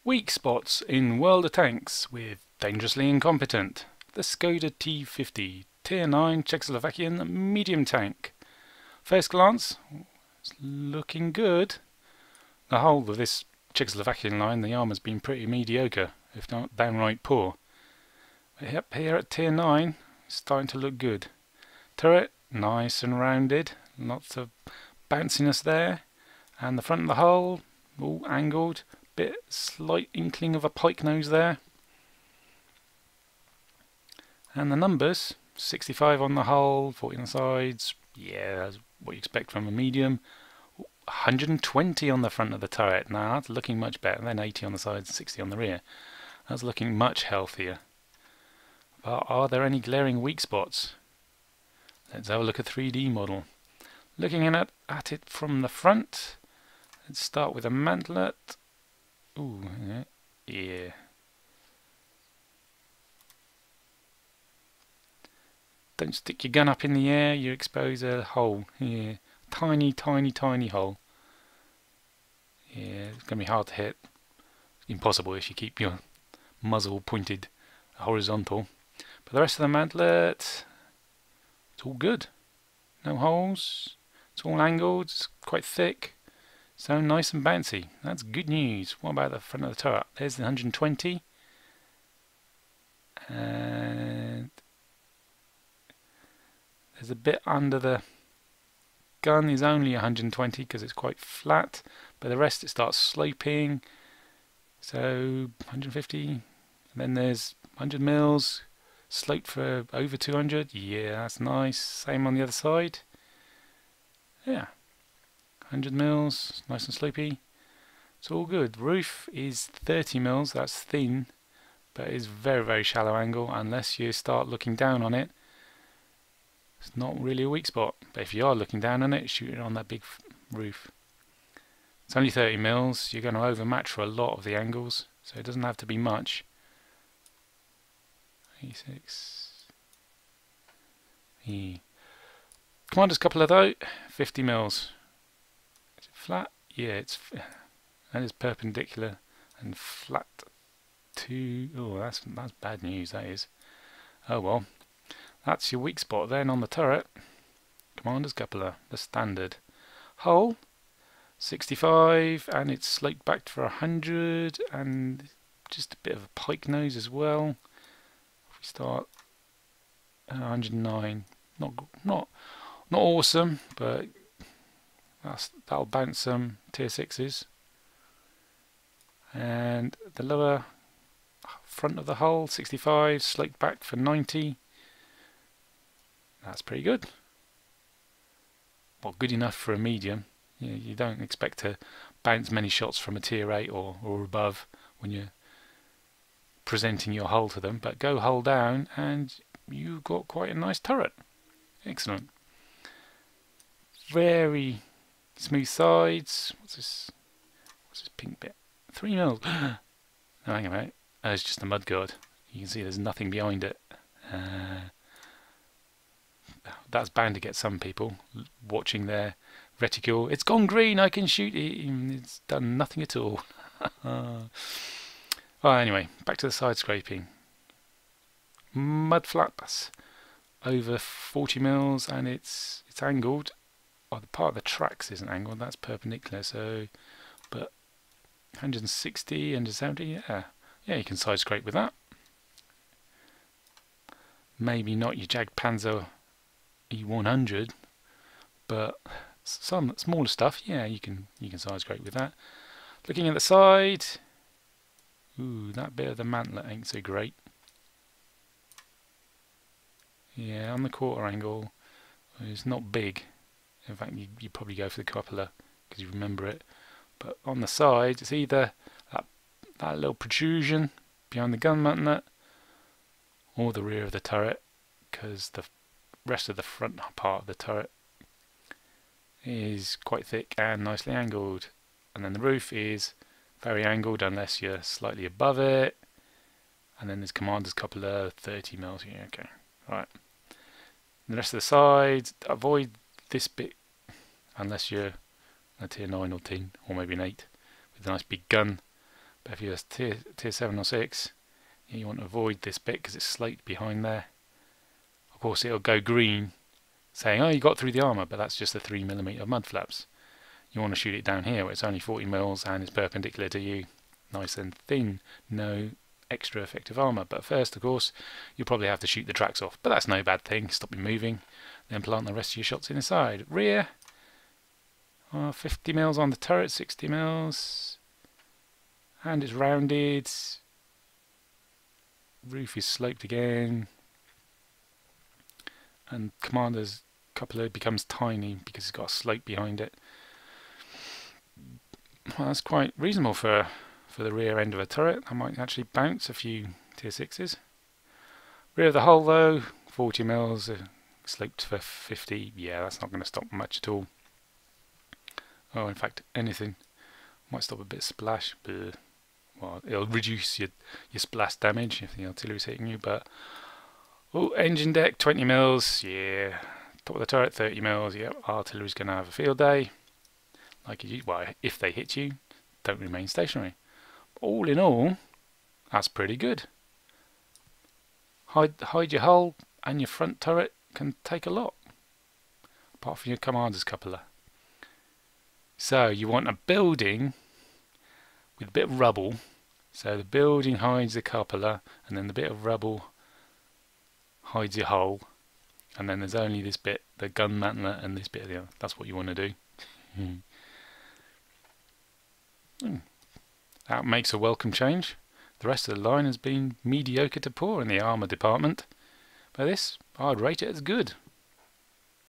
Weak spots in World of Tanks with Dangerously Incompetent. The Skoda T50, Tier 9 Czechoslovakian medium tank. First glance, it's looking good. The whole of this Czechoslovakian line, the armour's been pretty mediocre, if not downright poor. But up here at Tier 9, it's starting to look good. Turret, nice and rounded, lots of bounciness there. And the front of the hull, all angled. Slight inkling of a pike nose there. And the numbers, 65 on the hull, 40 on the sides, yeah, that's what you expect from a medium. 120 on the front of the turret, now that's looking much better than 80 on the sides and 60 on the rear. That's looking much healthier. But are there any glaring weak spots? Let's have a look at 3D model. Looking at it from the front, let's start with a mantlet. Ooh, yeah. Don't stick your gun up in the air, you expose a hole. Yeah, tiny, tiny, tiny hole. Yeah, it's going to be hard to hit. Impossible if you keep your muzzle pointed horizontal. But the rest of the mantlet, it's all good. No holes, it's all angled, it's quite thick. So nice and bouncy. That's good news. What about the front of the turret? There's the 120. And there's a bit under the gun is only 120 because it's quite flat. But the rest it starts sloping. So 150. And then there's 100 mils. Sloped for over 200. Yeah, that's nice. Same on the other side. Yeah. 100 mils, nice and slopey. It's all good. Roof is 30 mils, that's thin, but it's very, very shallow angle. Unless you start looking down on it, it's not really a weak spot. But if you are looking down on it, shoot it on that big roof. It's only 30 mils. You're going to overmatch for a lot of the angles, so it doesn't have to be much. 86. Commander's coupler though, 50 mils. Flat, yeah, that is perpendicular and flat to. Oh, that's bad news. That is. Oh well, that's your weak spot. Then on the turret, commander's cupola, the standard hull, 65, and it's sloped back for 100, and just a bit of a pike nose as well. If we start at 109, not awesome, but that'll bounce some tier 6s. And the lower front of the hull, 65, sloped back for 90. That's pretty good. Well, good enough for a medium. You don't expect to bounce many shots from a tier 8 or above when you're presenting your hull to them, but go hull down and you've got quite a nice turret. Excellent. Very smooth sides. What's this pink bit? 3 mils. No, hang on a minute. It's just a mudguard. You can see there's nothing behind it. That's bound to get some people watching their reticule. It's gone green, I can shoot it. It's done nothing at all. Well, anyway, back to the side scraping. Mud flaps over 40 mils, and it's angled. Oh, the part of the tracks isn't angled, that's perpendicular, so, but 160, 170, yeah, you can side scrape with that. Maybe not your Jag Panzer E100, but some smaller stuff, yeah, you can side scrape with that. Looking at the side, ooh, that bit of the mantlet ain't so great. Yeah, on the quarter angle, it's not big. In fact, you probably go for the cupola because you remember it. But on the side, it's either that little protrusion behind the gun mantlet or the rear of the turret, because the rest of the front part of the turret is quite thick and nicely angled. And then the roof is very angled unless you're slightly above it. And then there's commander's cupola, 30 mils. Yeah, okay, right. The rest of the sides, avoid this bit unless you're a tier 9 or 10 or maybe an 8 with a nice big gun. But if you're tier 7 or 6, you want to avoid this bit because it's sloped behind there. Of course it'll go green saying, oh, you got through the armour, but that's just the 3mm mud flaps. You want to shoot it down here where it's only 40mm and it's perpendicular to you, nice and thin, no extra effective armour. But first, of course, you'll probably have to shoot the tracks off, but that's no bad thing. Stop you moving, then plant the rest of your shots inside. Rear, 50mm on the turret, 60mm, and it's rounded. Roof is sloped again, and commander's cupola becomes tiny because it's got a slope behind it. Well, that's quite reasonable for the rear end of a turret. I might actually bounce a few tier 6s. Rear of the hull though, 40mm, sloped for 50. Yeah, that's not going to stop much at all. Oh, in fact, anything. Might stop a bit of splash, but well, it'll reduce your splash damage if the artillery's hitting you. But oh, engine deck, 20mm. Yeah, top of the turret, 30mm. Yep, artillery's going to have a field day. Like, well, if they hit you, don't remain stationary. All in all, that's pretty good. Hide your hull and your front turret can take a lot, apart from your commander's cupola. So you want a building with a bit of rubble. So the building hides the cupola, and then the bit of rubble hides your hull, and then there's only this bit, the gun mantler, and this bit of the other. That's what you want to do. That makes a welcome change. The rest of the line has been mediocre to poor in the armour department. But this, I'd rate it as good.